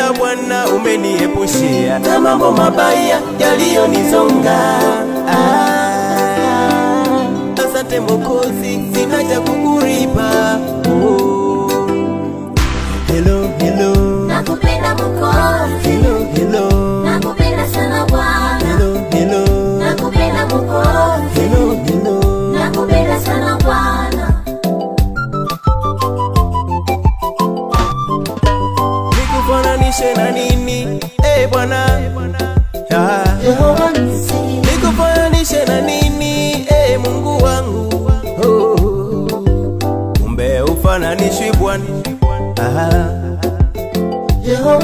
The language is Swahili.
Umenilinda Bwana, umeniepushia na mambo mabaya yaliyonizonga. Asante Mwokozi, sina cha kukulipa. Hello, hello, nakupenda Mwokozi. hello, hello, nakupenda sana Bwana. hello, hello, nakupenda Mwokozi. hello, hello, nakupenda sana Bwana. nikufananishe na nini Bwana? Yehova Nisi. Nikufananishe na nini Mungu wangu? Kumbe ufananishwi Bwana. Yehova